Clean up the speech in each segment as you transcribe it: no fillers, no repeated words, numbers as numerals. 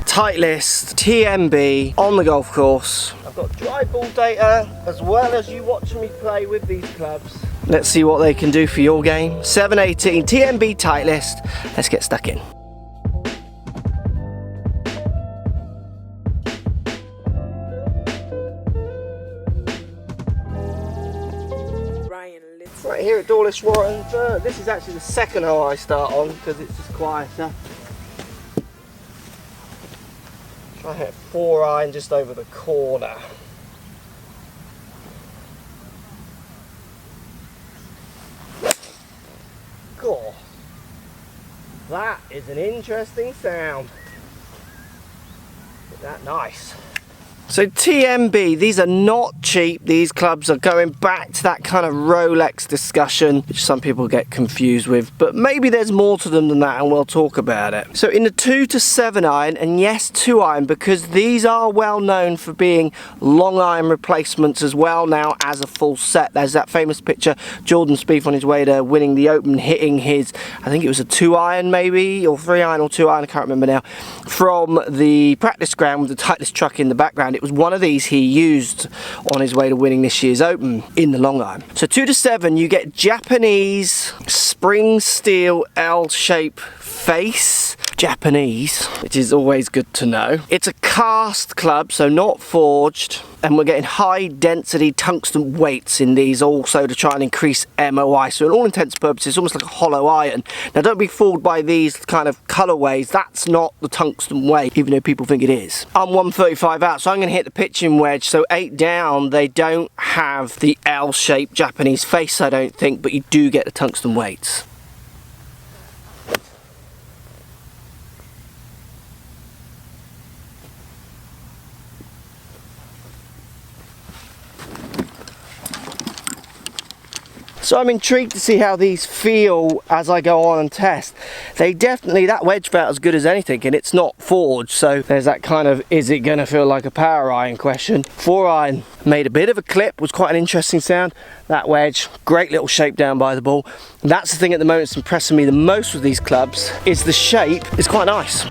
Titleist Tmb on the golf course. I've got dry ball data as well as you watching me play with these clubs. Let's see what they can do for your game. 718 Tmb Titleist. Let's get stuck in. Right here at Titleist Warren, this is actually the second hole I start on because it's just quieter. Try and hit 4-iron just over the corner. God, that is an interesting sound. Isn't that nice? So Tmb, these are not cheap. These clubs are going back to that kind of Rolex discussion, which some people get confused with, but maybe there's more to them than that, and we'll talk about it. So in the 2 to 7 iron, and yes, 2 iron, because these are well known for being long iron replacements as well now as a full set. There's that famous picture, Jordan Spieth on his way to winning the Open, hitting his, I think it was a 2 iron maybe, or 3 iron or 2 iron, I can't remember now, from the practice ground with the Titleist truck in the background. It was one of these he used on his way to winning this year's Open in the long iron. So 2 to 7, you get Japanese spring steel L-shape face. Japanese, which is always good to know. It's a cast club, so not forged, and we're getting high density tungsten weights in these also to try and increase MOI. So in all intents and purposes, it's almost like a hollow iron. Now don't be fooled by these kind of colorways. That's not the tungsten weight, even though people think it is. I'm 135 out, so I'm going to hit the pitching wedge. So 8 down, they don't have the L-shaped Japanese face, I don't think, but you do get the tungsten weights. So I'm intrigued to see how these feel as I go on and test. They definitely, that wedge felt as good as anything, and it's not forged, so there's that kind of, is it going to feel like a power iron question. 4 iron made a bit of a clip, was quite an interesting sound. That wedge, great little shape down by the ball. And that's the thing at the moment that's impressing me the most with these clubs, is the shape is quite nice.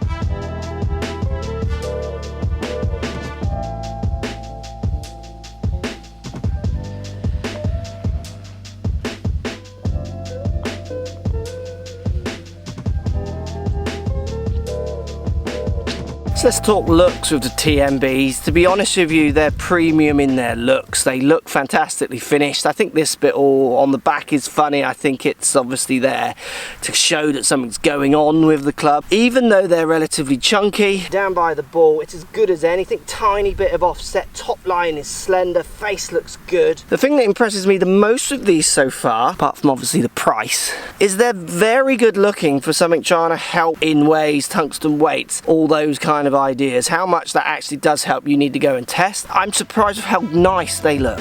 Let's talk looks with the TMBs. To be honest with you, they're premium in their looks. They look fantastically finished. I think this bit all on the back is funny. I think it's obviously there to show that something's going on with the club. Even though they're relatively chunky, down by the ball, it's as good as anything. Tiny bit of offset, top line is slender, face looks good. The thing that impresses me the most with these so far, apart from obviously the price, is they're very good looking for something trying to help in ways, tungsten weights, all those kind of ideas. How much that actually does help, you need to go and test. I'm surprised with how nice they look.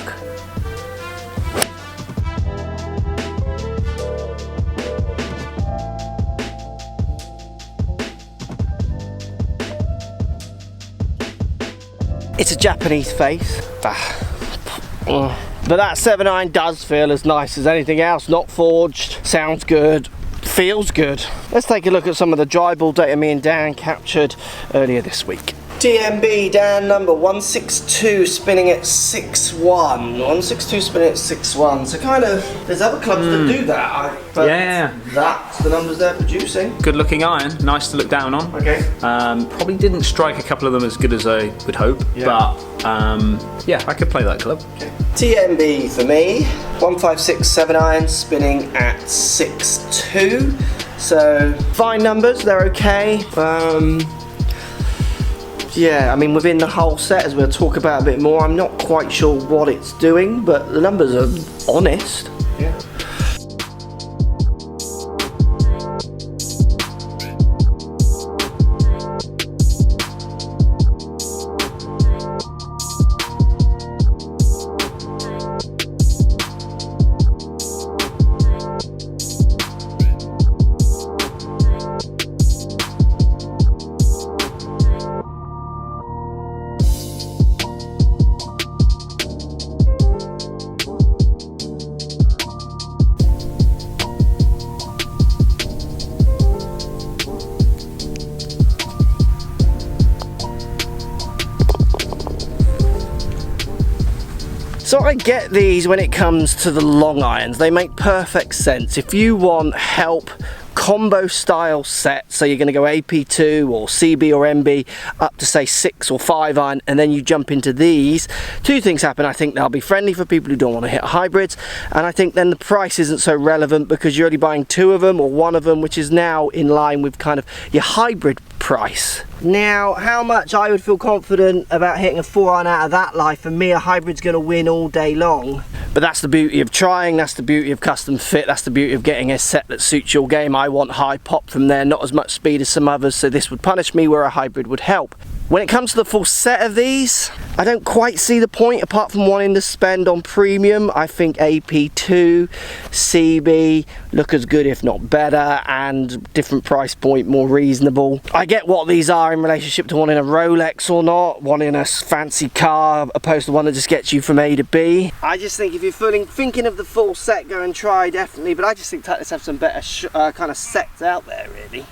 It's a Japanese face. But that 7 iron does feel as nice as anything else. Not forged, sounds good, feels good. Let's take a look at some of the dry ball data me and Dan captured earlier this week. Tmb, Dan, number 162, spinning at 6-1. 162 spinning at 6-1. So kind of, there's other clubs that do that. But yeah. That's the numbers they're producing. Good looking iron, nice to look down on. Okay. Probably didn't strike a couple of them as good as I would hope, but yeah, I could play that club. Okay. Tmb for me, 156 7 iron, spinning at 6-2. So fine numbers, they're okay. Yeah, I mean within the whole set, as we'll talk about a bit more, I'm not quite sure what it's doing, but the numbers are honest. Yeah. So I get these when it comes to the long irons. They make perfect sense. If you want help combo style set, so you're going to go AP2 or CB or MB up to say 6 or 5 iron, and then you jump into these, two things happen. I think they'll be friendly for people who don't want to hit hybrids, and I think then the price isn't so relevant because you're only buying 2 of them or 1 of them, which is now in line with kind of your hybrid price. Now, how much I would feel confident about hitting a 4 iron out of that life, for me a hybrid's going to win all day long. But that's the beauty of trying, that's the beauty of custom fit, that's the beauty of getting a set that suits your game. I want high pop from there, not as much speed as some others, so this would punish me where a hybrid would help. When it comes to the full set of these, I don't quite see the point apart from wanting to spend on premium. I think AP2, CB look as good if not better, and different price point, more reasonable. I get what these are in relationship to wanting a Rolex or not, wanting a fancy car opposed to one that just gets you from A to B. I just think if you're thinking of the full set, go and try definitely, but I just think Titleist have some better kind of sets out there really.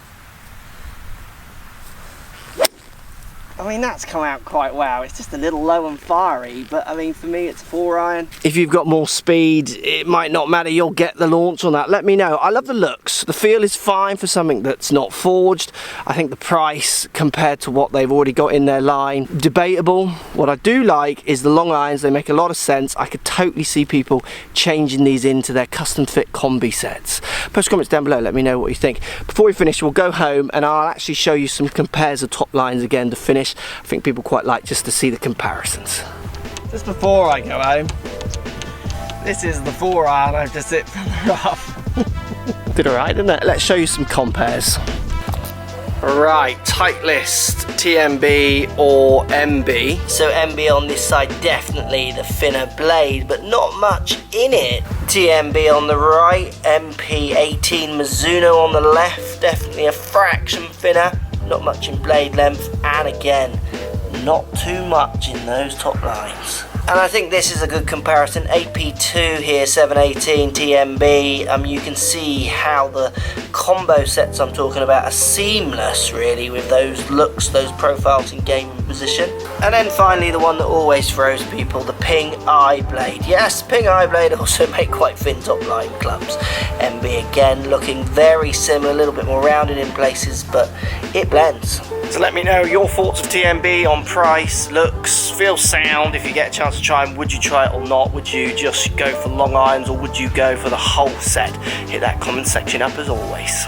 I mean, that's come out quite well. It's just a little low and fiery, but I mean, for me, it's a 4 iron. If you've got more speed, it might not matter. You'll get the launch on that. Let me know. I love the looks. The feel is fine for something that's not forged. I think the price compared to what they've already got in their line, debatable. What I do like is the long irons. They make a lot of sense. I could totally see people changing these into their custom fit combi sets. Post comments down below. Let me know what you think. Before we finish, we'll go home and I'll actually show you some compares of top lines again to finish. I think people quite like just to see the comparisons. Just before I go home, this is the 4 iron I've just hit from the rough. Did alright, didn't it? Let's show you some compares. Right, Titleist, TMB or MB. So MB on this side, definitely the thinner blade, but not much in it. TMB on the right, MP18 Mizuno on the left, definitely a fraction thinner. Not much in blade length, and again, not too much in those top lines. And I think this is a good comparison. AP2 here, 718 TMB. You can see how the combo sets I'm talking about are seamless, really, with those looks, those profiles in game and position. And then finally, the one that always throws people, the Ping Eye Blade. Yes, Ping Eye Blade also make quite thin top line clubs. MB again, looking very similar, a little bit more rounded in places, but it blends. So let me know your thoughts of TMB on price, looks, feel, sound. If you get a chance to try them, would you try it or not? Would you just go for long irons or would you go for the whole set? Hit that comment section up as always.